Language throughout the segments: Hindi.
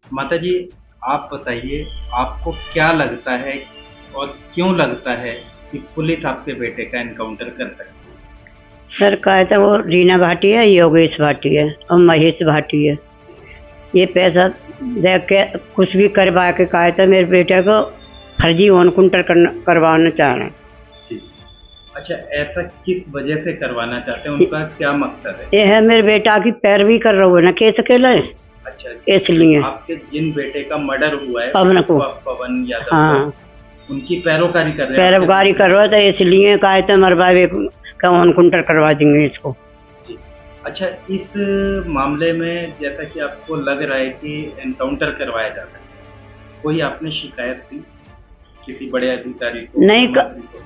माता जी, आप बताइए, आपको क्या लगता है और क्यों लगता है कि पुलिस आपके बेटे का एनकाउंटर कर सकती है? सर कहा था वो रीना भाटी है, योगेश भाटी है और महेश भाटी है। ये पैसा दे के कुछ भी करवा के कहा था मेरे बेटे को फर्जी एनकाउंटर करवाना चाह रहे हैं। जी। अच्छा, ऐसा किस वजह से करवाना चाहते हैं? उनका क्या मकसद है? ये है मेरे बेटा की पैरवी कर रहा है ना, केस अकेले अच्छा, इसलिए आपके जिन बेटे का मर्डर हुआ है पवन को, पवन यादव हाँ को, उनकी पैरोकारी कर रहे हैं पैरवकारी कर रहा था, इसलिए कहा था हमारे भाई का एनकाउंटर करवा देंगे इसको। जी। अच्छा, इस मामले में जैसा कि आपको लग रहा है कि एनकाउंटर करवाया जा सकता है, कोई आपने शिकायत की किसी बड़े अधिकारी को? नहीं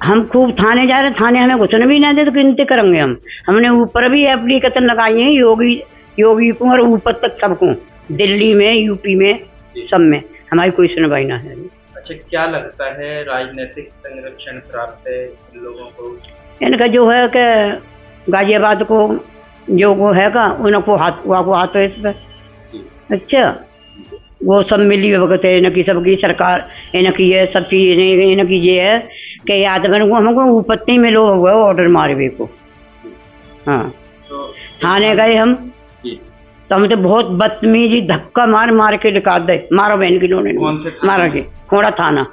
हम खूब थाने जा रहे, थाने हमें कुछ भी नहीं दे तो गिनती करेंगे हम। हमने ऊपर भी एप्लीकेशन लगाई है योगी को और ऊपर तक सबको, दिल्ली में, यूपी में, सब में हमारी कोई सुनवाई ना है। अच्छा, क्या लगता है राजनीतिक संरक्षण प्राप्त है इन लोगों को? इनका जो है कि गाजियाबाद को जो वो है का उनको हाथ है इस पर। अच्छा, वो सब मिली भगत है इनकी, सबकी सरकार इनकी है, सब चीज इनकी ये है कि यादवन को हमको ऊपत्ती में लोग हुआ ऑर्डर मारवे को। हाँ, तो थाने गए हम तो हम तो बहुत बदतमीजी धक्का मार मार के निकाल दे, मारो बहन की लोने मारा के खोड़ा थाना।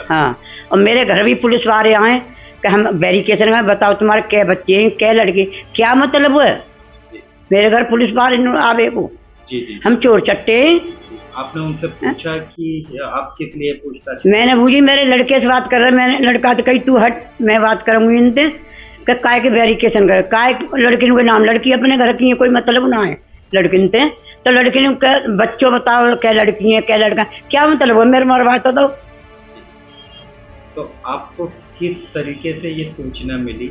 हाँ, और मेरे घर भी पुलिस वाले आए कि हम वेरिफिकेशन में बताओ तुम्हारे क्या बच्चे हैं, क्या लड़के, क्या मतलब है? मेरे घर पुलिस वाले आवे को, हम चोर चट्टे हैं। आपने उनसे पूछा कि आप किस लिए पूछताछ? मैंने पूछी, मेरे लड़के से बात कर रहा है, मैंने लड़का तो कही तू हट, मैं बात करूंगी इनसे कि काय के वेरिफिकेशन कर, काय लड़की के नाम, लड़की अपने घर की है, कोई मतलब ना है लड़की से, तो लड़की ने क्या बच्चों बताओ क्या लड़की है क्या लड़का, क्या मतलब है? मेरे मरवा तो आपको किस तरीके से ये सूचना मिली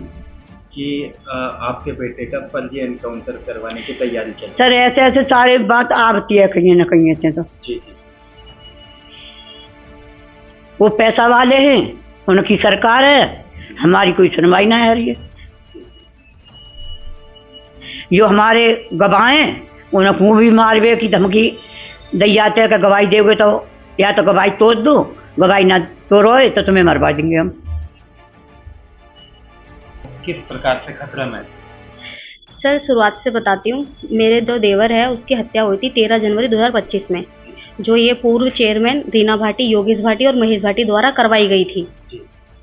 कि आपके बेटे का फर्जी एनकाउंटर करवाने की तैयारी चल रही है? सर ऐसे ऐसे सारे बात आती है कहीं ना कहीं ऐसे तो। जी। वो पैसा वाले हैं, उनकी सरकार है, हमारी कोई सुनवाई ना है रही है। जो हमारे गवाह हैं उनको भी मारवे की धमकी दी जाते है कि गवाही दोगे तो या तो गवाही तोड़ दो, गवाही ना तोड़ोए तो तुम्हें मरवा देंगे हम। किस प्रकार से खतरा में? सर शुरुआत से बताती हूँ, मेरे 2 देवर है, उसकी हत्या हुई थी 13 जनवरी 2025 में, जो ये पूर्व चेयरमैन रीना भाटी, योगेश भाटी और महेश भाटी द्वारा करवाई गई थी,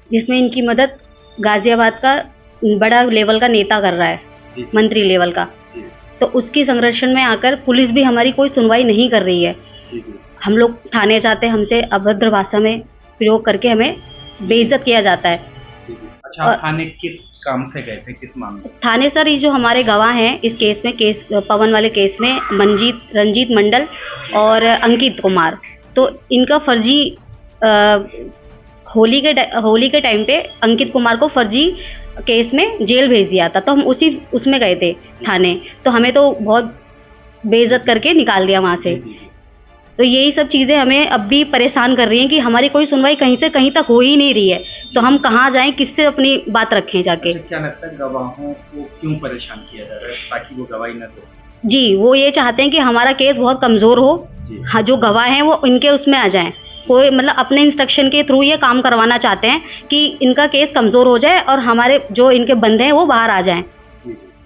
जिसमें इनकी मदद गाजियाबाद का बड़ा लेवल का नेता कर रहा है, मंत्री लेवल का। तो उसकी संरक्षण में आकर पुलिस भी हमारी कोई सुनवाई नहीं कर रही है। हम लोग थाने जाते हैं, हमसे अभद्र भाषा में प्रयोग करके हमें बेइज्जत किया जाता है। अच्छा, थाने किस काम से गए थे, किस मामले? थाने सर, ये जो हमारे गवाह हैं इस केस में, केस पवन वाले केस में, रंजीत मंडल और अंकित कुमार, तो इनका फर्जी होली के टाइम पे अंकित कुमार को फर्जी केस में जेल भेज दिया था, तो हम उसमें गए थे थाने, तो हमें तो बहुत बेइज्जत करके निकाल दिया वहाँ से। तो यही सब चीज़ें हमें अब भी परेशान कर रही हैं कि हमारी कोई सुनवाई कहीं से कहीं तक हो ही नहीं रही है, तो हम कहाँ जाएं, किससे अपनी बात रखें जाके? अच्छा, क्या लगता है गवाहों को क्यों परेशान किया जा रहा है ताकि वो गवाही न दो? जी, वो ये चाहते हैं कि हमारा केस बहुत कमज़ोर हो, हाँ, जो गवाह हैं वो इनके उसमें आ जाएं, कोई मतलब अपने इंस्ट्रक्शन के थ्रू ये काम करवाना चाहते हैं कि इनका केस कमज़ोर हो जाए और हमारे जो इनके बंदे हैं वो बाहर आ जाएं,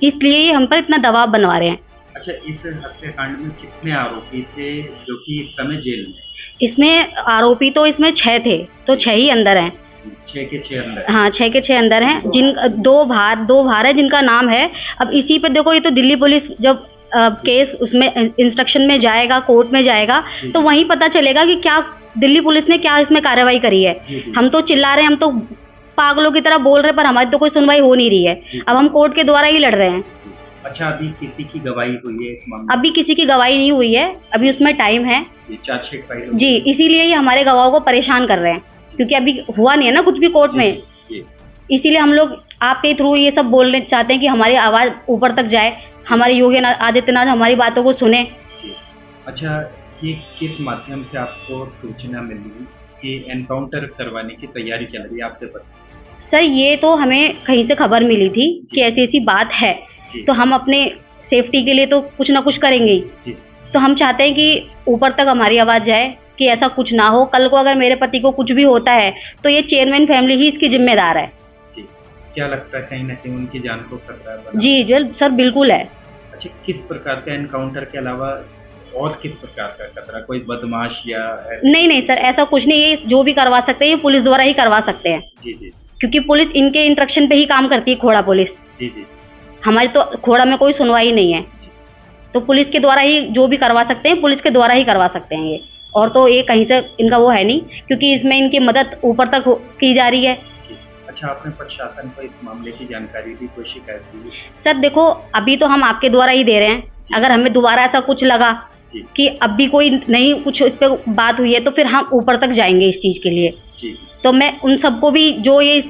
इसलिए ये हम पर इतना दबाव बनवा रहे हैं। अच्छा, इस हत्याकांड में कितने आरोपी थे जो कि इस समय जेल में? इसमें आरोपी तो इसमें 6 थे, तो 6 ही अंदर हैं। 6 के 6 अंदर? हाँ, 6 के 6 अंदर हैं, जिन 2 भार है जिनका नाम है। अब इसी पे देखो, ये तो दिल्ली पुलिस जब केस उसमें इंस्ट्रक्शन में जाएगा, कोर्ट में जाएगा, तो वहीं पता चलेगा कि क्या दिल्ली पुलिस ने क्या इसमें कार्रवाई करी है। हम तो चिल्ला रहे हैं, हम तो पागलों की तरह बोल रहे हैं, पर हमारी तो कोई सुनवाई हो नहीं रही है। अब हम कोर्ट के द्वारा ही लड़ रहे हैं। अच्छा, अभी किसी की गवाही हुई है इस मामले में? अभी किसी की गवाही नहीं हुई है, अभी उसमें टाइम है। Chargesheet file? जी, इसीलिए ये हमारे गवाहों को परेशान कर रहे हैं, क्योंकि अभी हुआ नहीं है ना कुछ भी कोर्ट में, इसीलिए हम लोग आपके थ्रू ये सब बोलने चाहते हैं कि हमारी आवाज़ ऊपर तक जाए, हमारे योगी आदित्यनाथ हमारी बातों को सुने। अच्छा, ये किस माध्यम से आपको सूचना मिली कि एनकाउंटर करवाने की तैयारी चल रही है, आपसे पता? सर, ये तो हमें कहीं से खबर मिली थी कि ऐसी ऐसी बात है, तो हम अपने सेफ्टी के लिए तो कुछ ना कुछ करेंगे ही। तो हम चाहते हैं कि ऊपर तक हमारी आवाज़ जाए कि ऐसा कुछ ना हो। कल को अगर मेरे पति को कुछ भी होता है तो ये चेयरमैन फैमिली ही इसकी जिम्मेदार है। जी, क्या लगता है कहीं ना कहीं उनकी जान को खतरा है? जी जी सर, बिल्कुल है। अच्छा, किस प्रकार का एनकाउंटर के अलावा और किस प्रकार का खतरा, कोई बदमाश या? नहीं सर, ऐसा कुछ नहीं है। जो भी करवा सकते हैं ये पुलिस द्वारा ही करवा सकते हैं। जी जी, क्योंकि पुलिस इनके इंस्ट्रक्शन पे ही काम करती है, खोड़ा पुलिस। जी जी, हमारी तो खोड़ा में कोई सुनवाई नहीं है, तो पुलिस के द्वारा ही जो भी करवा सकते हैं, पुलिस के द्वारा ही करवा सकते हैं ये। और तो ये कहीं से इनका वो है नहीं, क्योंकि इसमें इनकी मदद ऊपर तक की जा रही है। अच्छा, आपने प्रशासन को इस मामले की जानकारी दी, कोई शिकायत दी? सर देखो, अभी तो हम आपके द्वारा ही दे रहे हैं। अगर हमें दोबारा ऐसा कुछ लगा कि अब भी कोई नहीं कुछ इस पे बात हुई है तो फिर हम ऊपर तक जाएंगे इस चीज के लिए। तो मैं उन सबको भी जो ये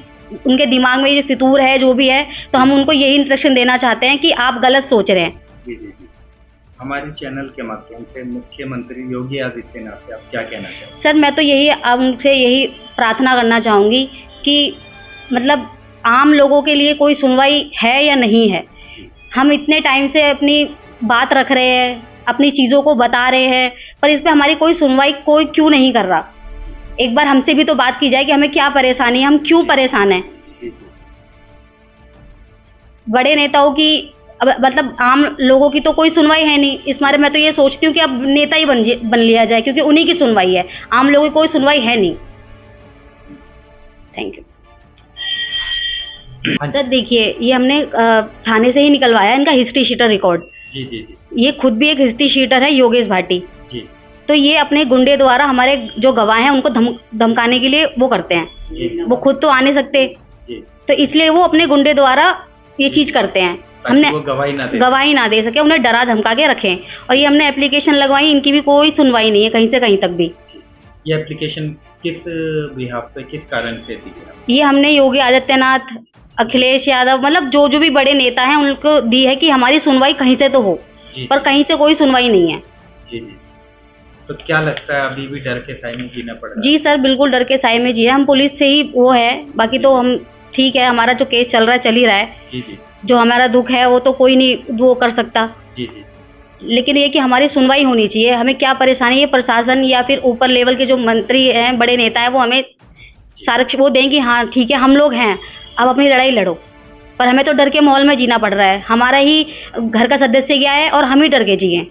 उनके दिमाग में ये फितूर है जो भी है, तो हम उनको यही इंस्ट्रक्शन देना चाहते हैं कि आप गलत सोच रहे हैं। जी जी जी, हमारे चैनल के माध्यम से मुख्यमंत्री योगी आदित्यनाथ से आप क्या कहना चाहेंगे? सर मैं तो यही उनसे यही प्रार्थना करना चाहूँगी कि मतलब आम लोगों के लिए कोई सुनवाई है या नहीं है। हम इतने टाइम से अपनी बात रख रहे हैं, अपनी चीज़ों को बता रहे हैं, पर इस पर हमारी कोई सुनवाई कोई क्यों नहीं कर रहा। एक बार हमसे भी तो बात की जाए कि हमें क्या परेशानी है, हम क्यों परेशान हैं। बड़े नेताओं की मतलब आम लोगों की तो कोई सुनवाई है नहीं। इस बारे मैं तो ये सोचती हूँ कि अब नेता ही बन लिया जाए, क्योंकि उन्हीं की सुनवाई है, आम लोगों की कोई सुनवाई है नहीं। Thank you sir. देखिए, ये हमने थाने से ही निकलवाया इनका हिस्ट्री शीटर रिकॉर्ड। जी जी जी, ये खुद भी एक हिस्ट्री शीटर है, योगेश भाटी जी। तो ये अपने गुंडे द्वारा हमारे जो गवाह हैं उनको धमकाने के लिए वो करते हैं। वो खुद तो आ नहीं सकते, तो इसलिए वो अपने गुंडे द्वारा ये चीज करते हैं। हमने गवाही ना दे सके, उन्हें डरा धमका के रखें। और ये हमने एप्लीकेशन लगवाई, इनकी भी कोई सुनवाई नहीं है कहीं से कहीं तक भी। ये एप्लीकेशन किस बिहाफ पे, किस कारण से दी? ये हमने योगी आदित्यनाथ, अखिलेश यादव, मतलब जो जो भी बड़े नेता हैं उनको दी है कि हमारी सुनवाई कहीं से तो हो, पर कहीं से कोई सुनवाई नहीं है। जी जी, तो क्या लगता है अभी भी डर के साए में जीना पड़ रहा है? जी सर, बिल्कुल डर के साए में जिए। हम पुलिस से ही वो है, बाकी तो हम ठीक है, हमारा जो केस चल रहा है चल ही रहा है। जी जी, जो हमारा दुख है वो तो कोई नहीं वो कर सकता। जी जी, लेकिन ये कि हमारी सुनवाई होनी चाहिए। हमें क्या परेशानी है, प्रशासन या फिर ऊपर लेवल के जो मंत्री हैं, बड़े नेता हैं, वो हमें सारा वो दें कि हाँ ठीक है, हम लोग हैं, अब अपनी लड़ाई लड़ो। पर हमें तो डर के माहौल में जीना पड़ रहा है। हमारा ही घर का सदस्य गया है और हम ही डर के जिए।